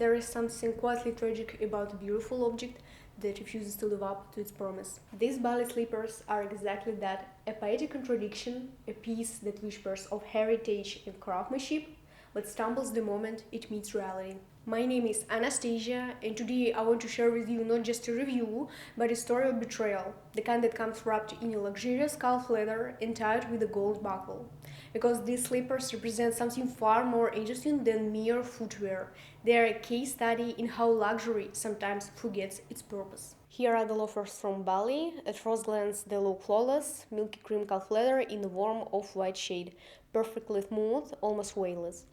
There is something quietly tragic about a beautiful object that refuses to live up to its promise. These Bally slippers are exactly that, a poetic contradiction, a piece that whispers of heritage and craftsmanship, but stumbles the moment it meets reality. My name is Anastasia, and today I want to share with you not just a review, but a story of betrayal, the kind that comes wrapped in a luxurious calf leather and tied with a gold buckle. Because these slippers represent something far more interesting than mere footwear. They are a case study in how luxury sometimes forgets its purpose. Here are the loafers from Bally. At first glance, they look flawless, milky cream calf leather in a warm off-white shade, perfectly smooth, almost weightless.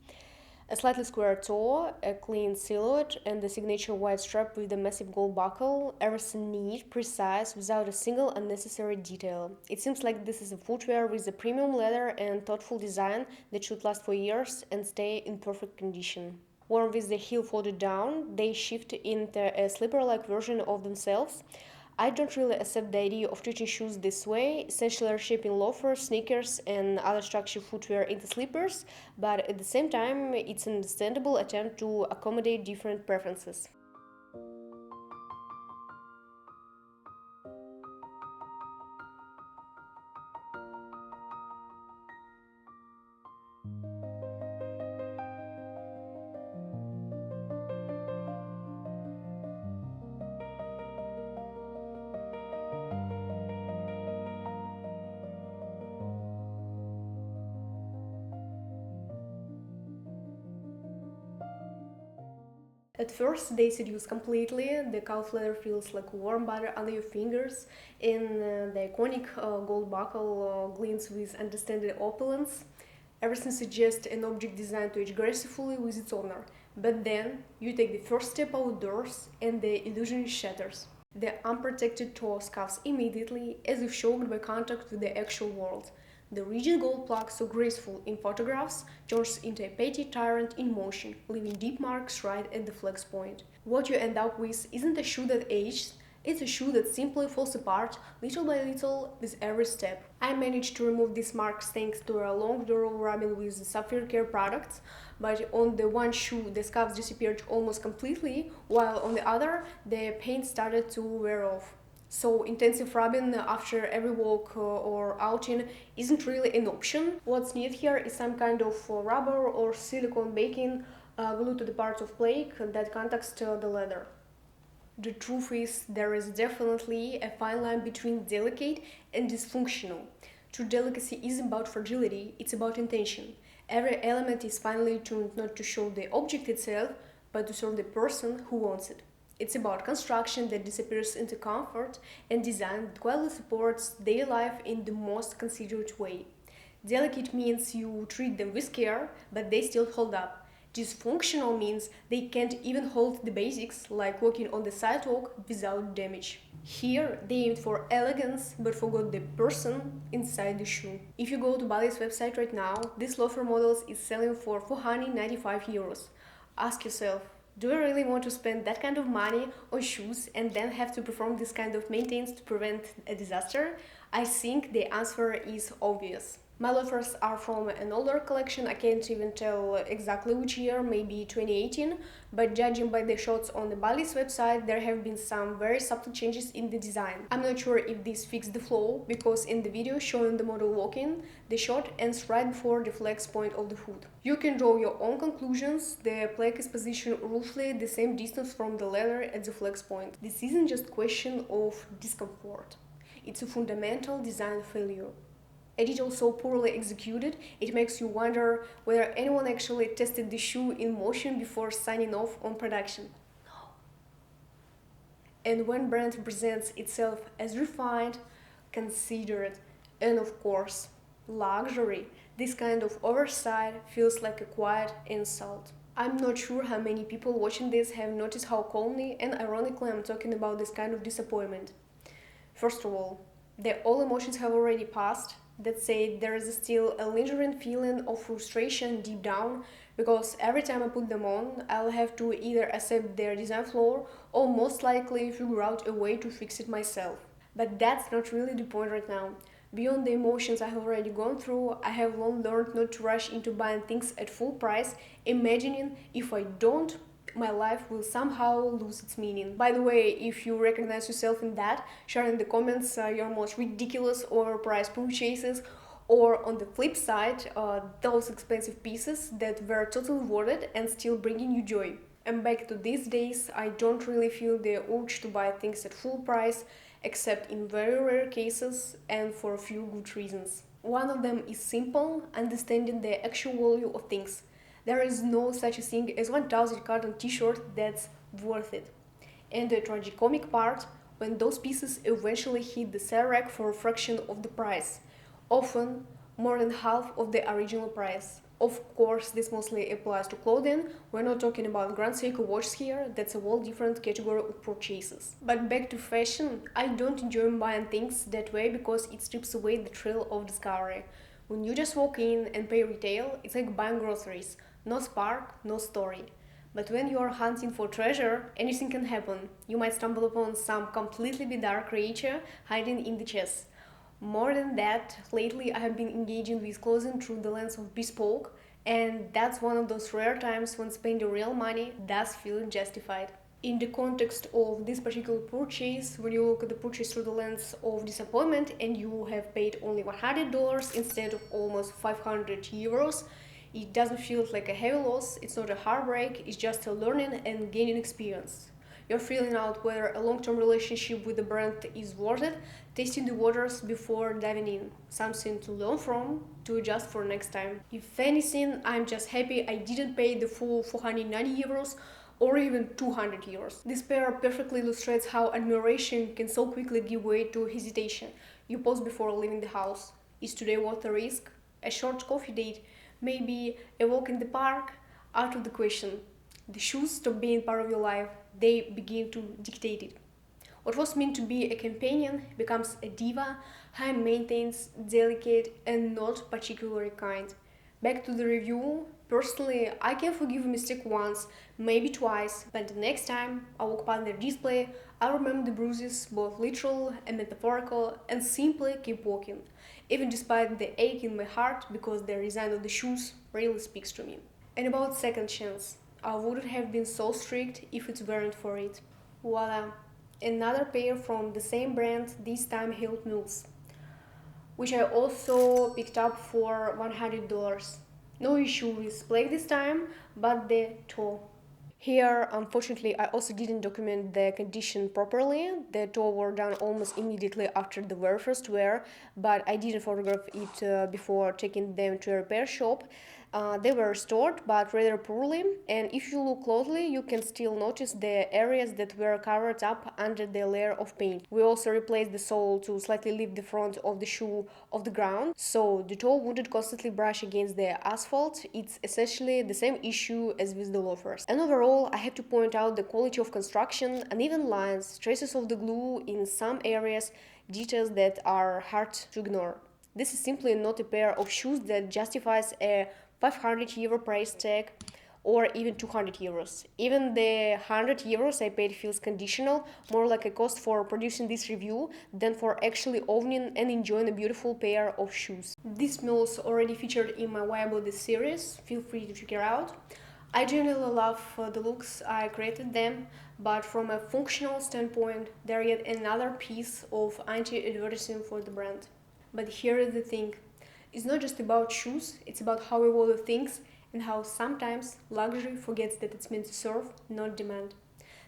A slightly square toe, a clean silhouette, and the signature white strap with the massive gold buckle, everything neat, precise, without a single unnecessary detail. It seems like this is a footwear with a premium leather and thoughtful design that should last for years and stay in perfect condition. Worn with the heel folded down, they shift into a slipper-like version of themselves. I don't really accept the idea of treating shoes this way, essentially shaping loafers, sneakers, and other structured footwear into slippers, but at the same time, it's an understandable attempt to accommodate different preferences. At first, they seduce completely. The calf leather feels like warm butter under your fingers, and the iconic gold buckle glints with understated opulence. Everything suggests an object designed to age gracefully with its owner. But then, you take the first step outdoors, and the illusion shatters. The unprotected toe scuffs immediately, as if shocked by contact with the actual world. The rigid gold plug, so graceful in photographs, turns into a petty tyrant in motion, leaving deep marks right at the flex point. What you end up with isn't a shoe that ages, it's a shoe that simply falls apart little by little with every step. I managed to remove these marks thanks to a long thorough rubbing with Sapphire Care products, but on the one shoe the scuffs disappeared almost completely, while on the other the paint started to wear off. So intensive rubbing after every walk or outing isn't really an option. What's needed here is some kind of rubber or silicone backing glued to the parts of plate that contacts the leather. The truth is, there is definitely a fine line between delicate and dysfunctional. True delicacy isn't about fragility, it's about intention. Every element is finely tuned not to show the object itself, but to serve the person who wants it. It's about construction that disappears into comfort and design that quietly supports daily life in the most considerate way. Delicate means you treat them with care, but they still hold up. Dysfunctional means they can't even hold the basics, like walking on the sidewalk without damage. Here, they aimed for elegance but forgot the person inside the shoe. If you go to Bally's website right now, this loafer model is selling for 495 euros. Ask yourself, do I really want to spend that kind of money on shoes and then have to perform this kind of maintenance to prevent a disaster? I think the answer is obvious. My loafers are from an older collection, I can't even tell exactly which year, maybe 2018, but judging by the shots on the Bally's website, there have been some very subtle changes in the design. I'm not sure if this fixed the flow, because in the video showing the model walking, the shot ends right before the flex point of the foot. You can draw your own conclusions. The plaque is positioned roughly the same distance from the leather at the flex point. This isn't just a question of discomfort, it's a fundamental design failure. A detail so poorly executed, it makes you wonder whether anyone actually tested the shoe in motion before signing off on production. No. And when brand presents itself as refined, considerate, and of course, luxury, this kind of oversight feels like a quiet insult. I'm not sure how many people watching this have noticed how calmly and ironically I'm talking about this kind of disappointment. First of all, all emotions have already passed. That said, there is still a lingering feeling of frustration deep down, because every time I put them on, I'll have to either accept their design flaw or most likely figure out a way to fix it myself. But that's not really the point right now. Beyond the emotions I have already gone through, I have long learned not to rush into buying things at full price, imagining if I don't my life will somehow lose its meaning. By the way, if you recognize yourself in that, share in the comments your most ridiculous overpriced purchases, or on the flip side, those expensive pieces that were totally worth it and still bringing you joy. And back to these days, I don't really feel the urge to buy things at full price, except in very rare cases and for a few good reasons. One of them is simple, understanding the actual value of things. There is no such a thing as 1000 cotton t-shirt that's worth it. And the tragicomic part, when those pieces eventually hit the sale rack for a fraction of the price, often more than half of the original price. Of course, this mostly applies to clothing. We're not talking about Grand Seiko watches here, that's a whole different category of purchases. But back to fashion, I don't enjoy buying things that way because it strips away the thrill of discovery. When you just walk in and pay retail, it's like buying groceries. No spark, no story. But when you are hunting for treasure, anything can happen. You might stumble upon some completely bizarre creature hiding in the chest. More than that, lately I have been engaging with clothing through the lens of bespoke, and that's one of those rare times when spending real money does feel justified. In the context of this particular purchase, when you look at the purchase through the lens of disappointment and you have paid only $100 instead of almost 500 euros, it doesn't feel like a heavy loss, it's not a heartbreak, it's just a learning and gaining experience. You're feeling out whether a long-term relationship with the brand is worth it, tasting the waters before diving in. Something to learn from, to adjust for next time. If anything, I'm just happy I didn't pay the full 490 euros or even 200 euros. This pair perfectly illustrates how admiration can so quickly give way to hesitation. You pause before leaving the house. Is today worth the risk? A short coffee date? Maybe a walk in the park? Out of the question. The shoes stop being part of your life, they begin to dictate it. What was meant to be a companion becomes a diva, high maintenance, delicate, and not particularly kind. Back to the review. Personally, I can forgive a mistake once, maybe twice, but the next time I walk past their display, I remember the bruises, both literal and metaphorical, and simply keep walking, even despite the ache in my heart because the design of the shoes really speaks to me. And about second chance. I wouldn't have been so strict if it weren't for it. Voila, another pair from the same brand, this time Loafers Mules, which I also picked up for $100. No issue with plague this time, but the toe. Here, unfortunately, I also didn't document the condition properly. The toe were done almost immediately after the very first wear, but I didn't photograph it before taking them to a repair shop. They were restored, but rather poorly, and if you look closely, you can still notice the areas that were covered up under the layer of paint. We also replaced the sole to slightly lift the front of the shoe off the ground, so the toe wouldn't constantly brush against the asphalt. It's essentially the same issue as with the loafers. And overall, I have to point out the quality of construction, uneven lines, traces of the glue in some areas, details that are hard to ignore. This is simply not a pair of shoes that justifies a 500 euro price tag or even 200 euros. Even the 100 euros I paid feels conditional, more like a cost for producing this review than for actually owning and enjoying a beautiful pair of shoes. These mules already featured in my wearability series, feel free to check it out. I generally love the looks I created them, but from a functional standpoint, they're yet another piece of anti-advertising for the brand. But here is the thing. It's not just about shoes, it's about how we value things and how sometimes luxury forgets that it's meant to serve, not demand.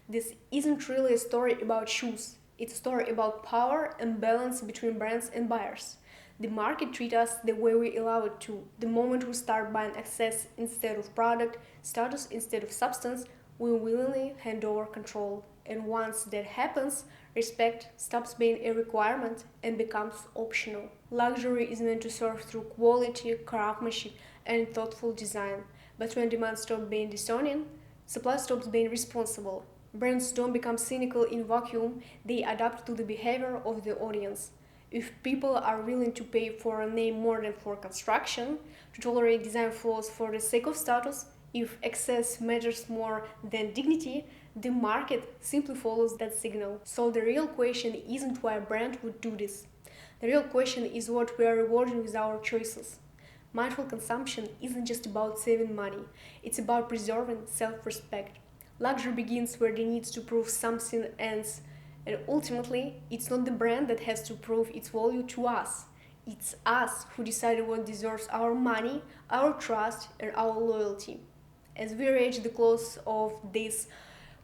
This isn't really a story about shoes, it's a story about power and balance between brands and buyers. The market treats us the way we allow it to. The moment we start buying access instead of product, status instead of substance, we willingly hand over control. And once that happens, respect stops being a requirement and becomes optional. Luxury is meant to serve through quality, craftsmanship, and thoughtful design. But when demand stops being discerning, supply stops being responsible. Brands don't become cynical in vacuum, they adapt to the behavior of the audience. If people are willing to pay for a name more than for construction, to tolerate design flaws for the sake of status, if access matters more than dignity, the market simply follows that signal. So the real question isn't why a brand would do this. The real question is what we are rewarding with our choices. Mindful consumption isn't just about saving money, it's about preserving self-respect. Luxury begins where the need to prove something ends, and ultimately, it's not the brand that has to prove its value to us. It's us who decide what deserves our money, our trust, and our loyalty. As we reach the close of this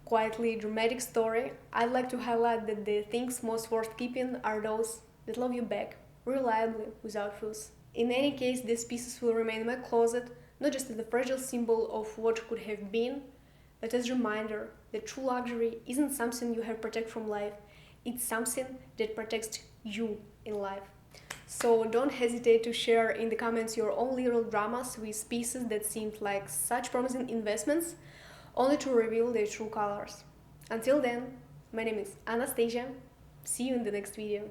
quietly dramatic story, I'd like to highlight that the things most worth keeping are those that love you back, reliably, without fuss. In any case, these pieces will remain in my closet, not just as a fragile symbol of what could have been, but as a reminder that true luxury isn't something you have to protect from life, it's something that protects you in life. So don't hesitate to share in the comments your own little dramas with pieces that seemed like such promising investments, only to reveal their true colors. Until then, my name is Anastasia. See you in the next video.